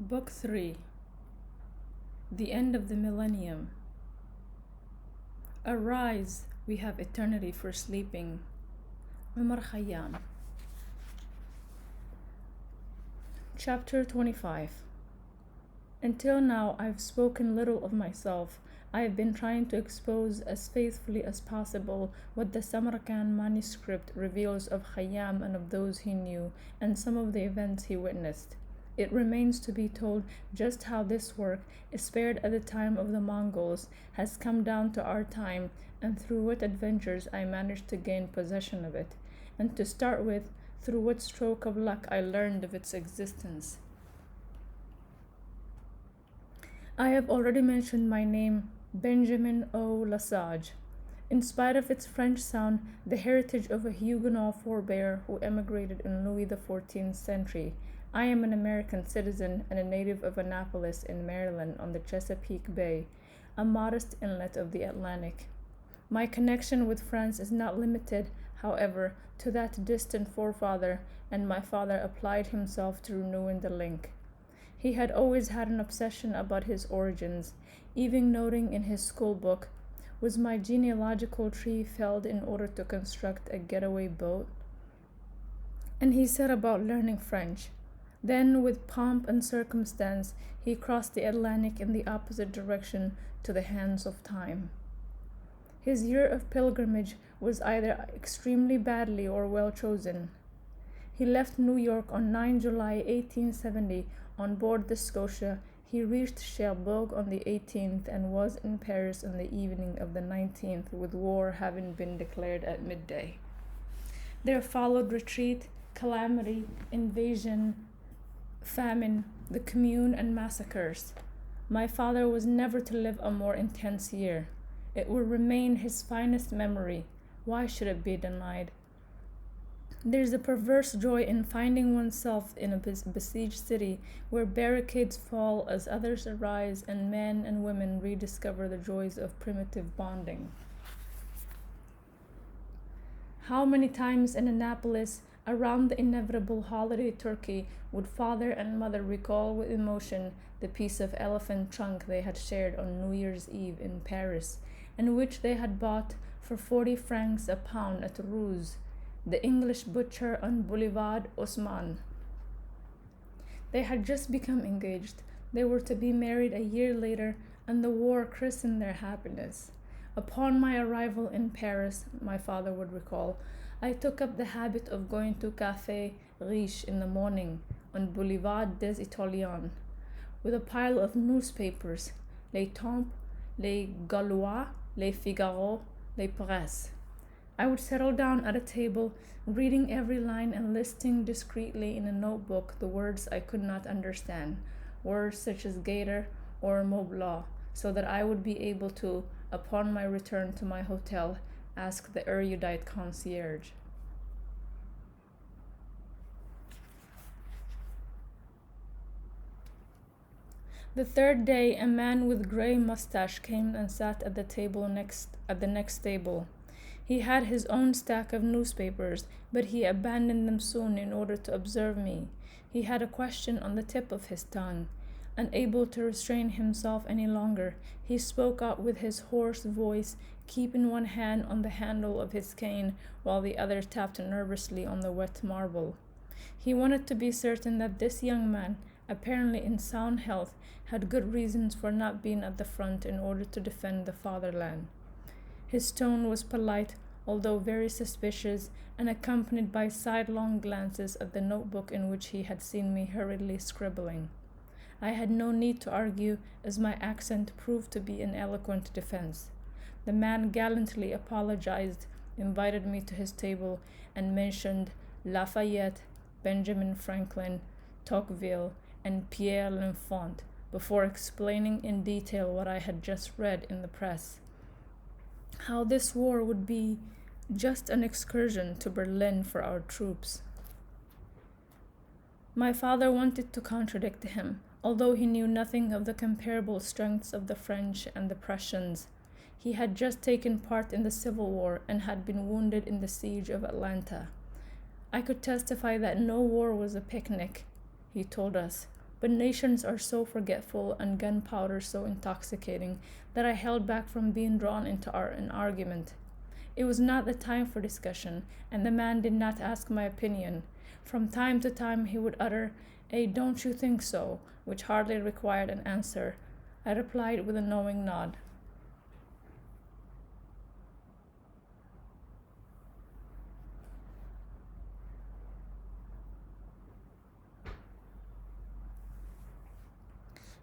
Book 3. The End of the Millennium. Arise, we have eternity for sleeping. Umar Khayyam. Chapter 25. Until now, I've spoken little of myself. I have been trying to expose as faithfully as possible what the Samarkand manuscript reveals of Khayyam and of those he knew, and some of the events he witnessed. It remains to be told just how this work, spared at the time of the Mongols, has come down to our time, and through what adventures I managed to gain possession of it, and to start with, through what stroke of luck I learned of its existence. I have already mentioned my name, Benjamin O. Lesage. In spite of its French sound, the heritage of a Huguenot forebear who emigrated in Louis XIV's century, I am an American citizen and a native of Annapolis in Maryland on the Chesapeake Bay, a modest inlet of the Atlantic. My connection with France is not limited, however, to that distant forefather, and my father applied himself to renewing the link. He had always had an obsession about his origins, even noting in his school book, "Was my genealogical tree felled in order to construct a getaway boat?" And he set about learning French. Then, with pomp and circumstance, he crossed the Atlantic in the opposite direction to the hands of time. His year of pilgrimage was either extremely badly or well chosen. He left New York on 9 July 1870 on board the Scotia. He reached Cherbourg on the 18th and was in Paris on the evening of the 19th, with war having been declared at midday. There followed retreat, calamity, invasion, famine, the Commune, and massacres. My father was never to live a more intense year. It will remain his finest memory. Why should it be denied? There's a perverse joy in finding oneself in a besieged city where barricades fall as others arise and men and women rediscover the joys of primitive bonding. How many times in Annapolis, around the inevitable holiday turkey, would father and mother recall with emotion the piece of elephant trunk they had shared on New Year's Eve in Paris, and which they had bought for 40 francs a pound at Roux's, the English butcher on Boulevard Haussmann. They had just become engaged. They were to be married a year later, and the war christened their happiness. Upon my arrival in Paris, my father would recall, I took up the habit of going to Café Riche in the morning on Boulevard des Italiens, with a pile of newspapers, Les Temps, Les Gaulois, Les Figaro, Les Presse. I would settle down at a table, reading every line and listing discreetly in a notebook the words I could not understand, words such as gaiter or moblaw, so that I would be able to, upon my return to my hotel, ask the erudite concierge. The third day, a man with gray mustache came and sat at the next table. He had his own stack of newspapers, but he abandoned them soon in order to observe me. He had a question on the tip of his tongue. Unable to restrain himself any longer, he spoke out with his hoarse voice, keeping one hand on the handle of his cane while the other tapped nervously on the wet marble. He wanted to be certain that this young man, apparently in sound health, had good reasons for not being at the front in order to defend the fatherland. His tone was polite, although very suspicious, and accompanied by sidelong glances at the notebook in which he had seen me hurriedly scribbling. I had no need to argue, as my accent proved to be an eloquent defense. The man gallantly apologized, invited me to his table, and mentioned Lafayette, Benjamin Franklin, Tocqueville, and Pierre l'Enfant, before explaining in detail what I had just read in the press. How this war would be just an excursion to Berlin for our troops. My father wanted to contradict him, although he knew nothing of the comparable strengths of the French and the Prussians. He had just taken part in the Civil War and had been wounded in the siege of Atlanta. I could testify that no war was a picnic, he told us, but nations are so forgetful and gunpowder so intoxicating that I held back from being drawn into an argument. It was not the time for discussion, and the man did not ask my opinion. From time to time he would utter a "don't you think so?" which hardly required an answer. I replied with a knowing nod.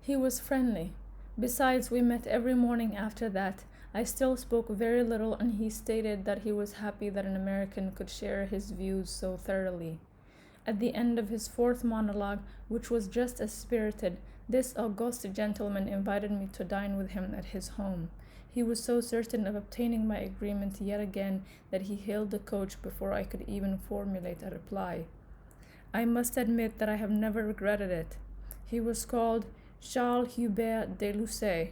He was friendly. Besides, we met every morning after that. I still spoke very little, and he stated that he was happy that an American could share his views so thoroughly. At the end of his fourth monologue, which was just as spirited, this august gentleman invited me to dine with him at his home. He was so certain of obtaining my agreement yet again that he hailed the coach before I could even formulate a reply. I must admit that I have never regretted it. He was called Charles Hubert de Lucé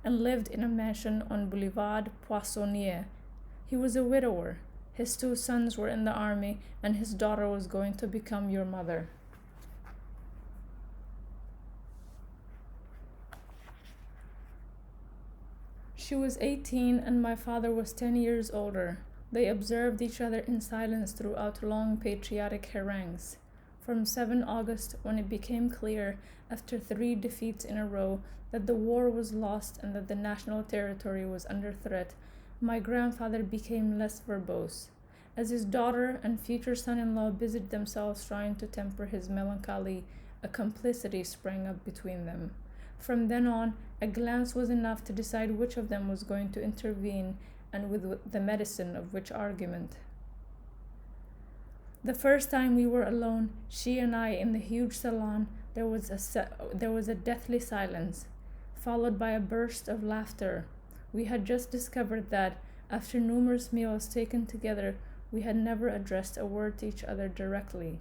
and lived in a mansion on Boulevard Poissonnier. He was a widower. His 2 sons were in the army, and his daughter was going to become your mother. She was 18, and my father was 10 years older. They observed each other in silence throughout long patriotic harangues. From 7 August, when it became clear, after 3 defeats in a row, that the war was lost and that the national territory was under threat, my grandfather became less verbose. As his daughter and future son-in-law busied themselves trying to temper his melancholy, a complicity sprang up between them. From then on, a glance was enough to decide which of them was going to intervene and with the medicine of which argument. The first time we were alone, she and I, in the huge salon, there was a deathly silence, followed by a burst of laughter. We had just discovered that, after numerous meals taken together, we had never addressed a word to each other directly.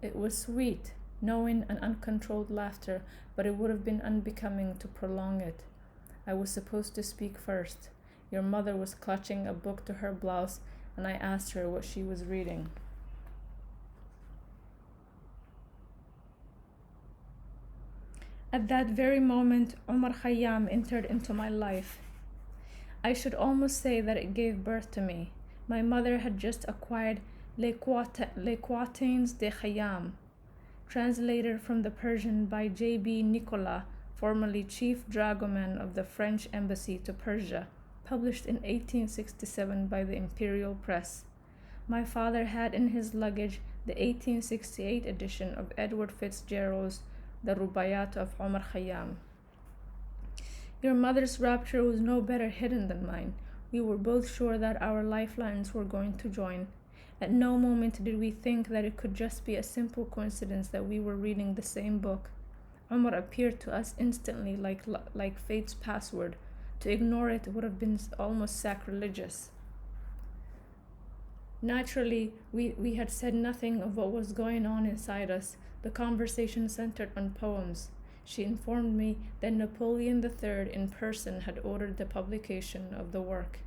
It was sweet, knowing and uncontrolled laughter, but it would have been unbecoming to prolong it. I was supposed to speak first. Your mother was clutching a book to her blouse, and I asked her what she was reading. At that very moment, Omar Khayyam entered into my life. I should almost say that it gave birth to me. My mother had just acquired Les Quatrains de Khayyam, translated from the Persian by J.B. Nicolas, formerly chief dragoman of the French embassy to Persia, published in 1867 by the Imperial Press. My father had in his luggage the 1868 edition of Edward Fitzgerald's The Rubaiyat of Omar Khayyam. Your mother's rapture was no better hidden than mine. We were both sure that our lifelines were going to join. At no moment did we think that it could just be a simple coincidence that we were reading the same book. Omar appeared to us instantly like fate's password. To ignore it would have been almost sacrilegious. Naturally, we had said nothing of what was going on inside us. The conversation centered on poems. She informed me that Napoleon III in person had ordered the publication of the work.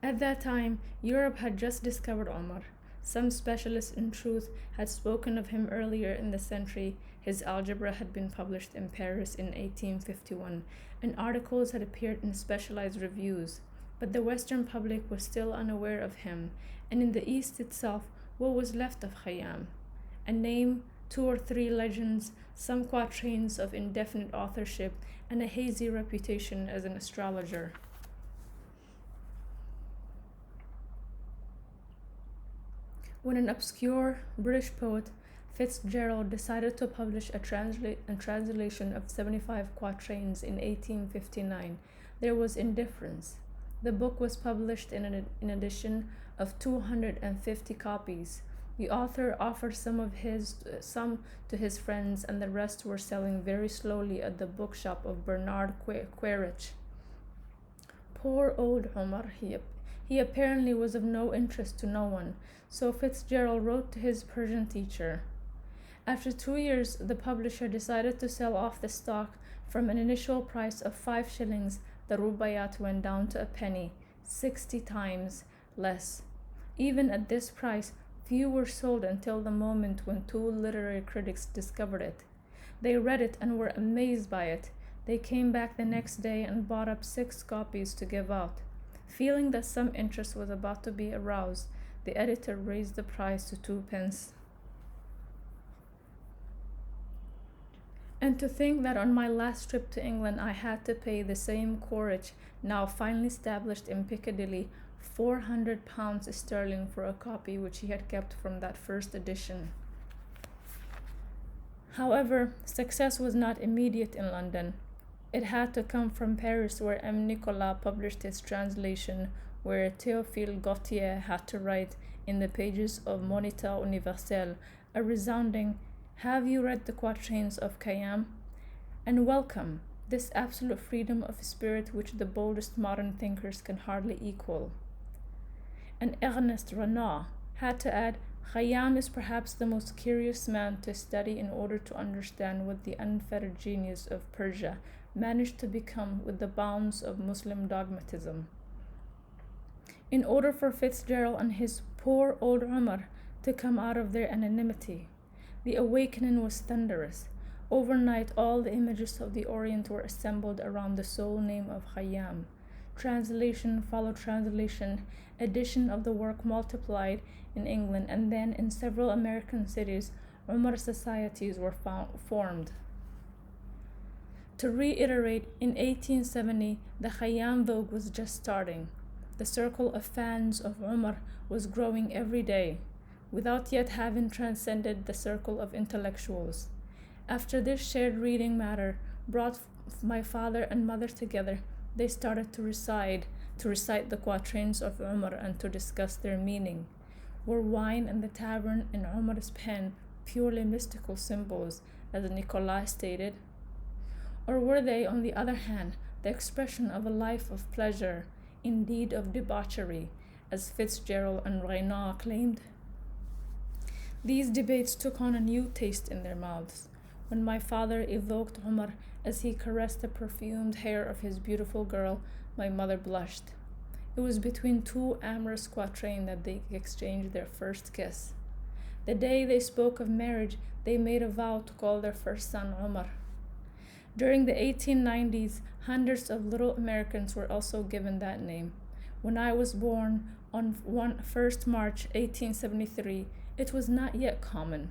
At that time, Europe had just discovered Omar. Some specialists in truth had spoken of him earlier in the century. His algebra had been published in Paris in 1851, and articles had appeared in specialized reviews. But the Western public was still unaware of him, and in the East itself, what was left of Khayyam? A name, 2 or 3 legends, some quatrains of indefinite authorship, and a hazy reputation as an astrologer. When an obscure British poet, Fitzgerald, decided to publish a translation of 75 quatrains in 1859, there was indifference. The book was published in an edition of 250 copies. The author offered some to his friends, and the rest were selling very slowly at the bookshop of Bernard Quaritch. Poor old Omar, he apparently was of no interest to no one, so Fitzgerald wrote to his Persian teacher. After 2 years, the publisher decided to sell off the stock. From an initial price of 5 shillings, the Rubaiyat went down to a penny, 60 times less. Even at this price, Few were sold until the moment when two literary critics discovered it. They read it and were amazed by it. They came back the next day and bought up 6 copies to give out. Feeling that some interest was about to be aroused, the editor raised the price to 2 pence. And to think that on my last trip to England I had to pay the same Quaritch, now finally established in Piccadilly, £400 sterling for a copy which he had kept from that first edition. However, success was not immediate in London. It had to come from Paris, where M. Nicolas published his translation, where Théophile Gautier had to write in the pages of Moniteur Universel a resounding, "Have you read the quatrains of Khayyam?" And welcome this absolute freedom of spirit which the boldest modern thinkers can hardly equal. And Ernest Renan had to add, "Khayyam is perhaps the most curious man to study in order to understand what the unfettered genius of Persia managed to become with the bounds of Muslim dogmatism." In order for Fitzgerald and his poor old Umar to come out of their anonymity, the awakening was thunderous. Overnight, all the images of the Orient were assembled around the sole name of Khayyam. Translation followed translation, edition of the work multiplied in England, and then in several American cities, Umar societies were formed. To reiterate, in 1870, the Khayyam vogue was just starting. The circle of fans of Umar was growing every day, without yet having transcended the circle of intellectuals. After this shared reading matter brought my father and mother together, they started to recite the quatrains of Umar and to discuss their meaning. Were wine and the tavern in Umar's pen purely mystical symbols, as Nicolas stated? Or were they, on the other hand, the expression of a life of pleasure, indeed of debauchery, as Fitzgerald and Renan claimed? These debates took on a new taste in their mouths. When my father evoked Umar as he caressed the perfumed hair of his beautiful girl, my mother blushed. It was between 2 amorous quatrains that they exchanged their first kiss. The day they spoke of marriage, they made a vow to call their first son Umar. During the 1890s, hundreds of little Americans were also given that name. When I was born on 1st March 1873, it was not yet common.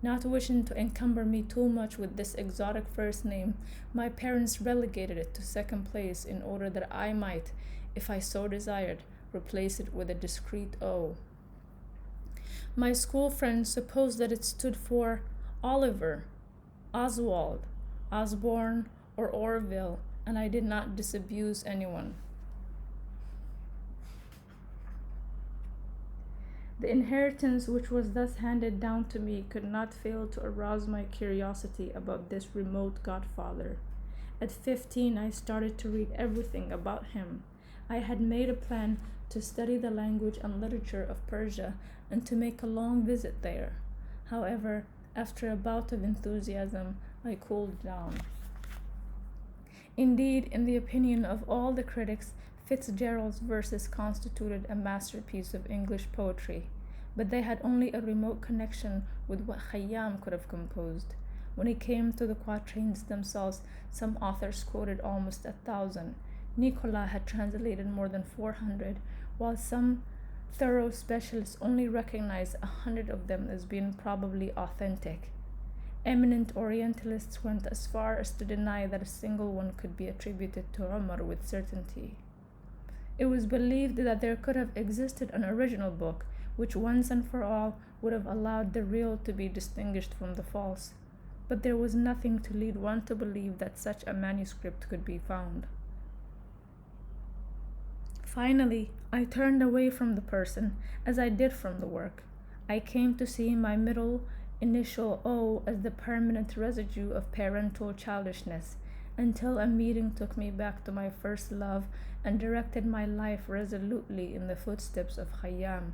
Not wishing to encumber me too much with this exotic first name, my parents relegated it to 2nd place in order that I might, if I so desired, replace it with a discreet O. My school friends supposed that it stood for Oliver, Oswald, Osborne, or Orville, and I did not disabuse anyone. The inheritance which was thus handed down to me could not fail to arouse my curiosity about this remote godfather. At 15, I started to read everything about him. I had made a plan to study the language and literature of Persia and to make a long visit there. However, after a bout of enthusiasm, I cooled down. Indeed, in the opinion of all the critics, Fitzgerald's verses constituted a masterpiece of English poetry, but they had only a remote connection with what Khayyam could have composed. When it came to the quatrains themselves, some authors quoted almost 1,000. Nicolas had translated more than 400, while some thorough specialists only recognized 100 of them as being probably authentic. Eminent Orientalists went as far as to deny that a single one could be attributed to Umar with certainty. It was believed that there could have existed an original book, which once and for all would have allowed the real to be distinguished from the false, but there was nothing to lead one to believe that such a manuscript could be found. Finally, I turned away from the person, as I did from the work. I came to see my middle initial O as the permanent residue of parental childishness, until a meeting took me back to my first love and directed my life resolutely in the footsteps of Khayyam.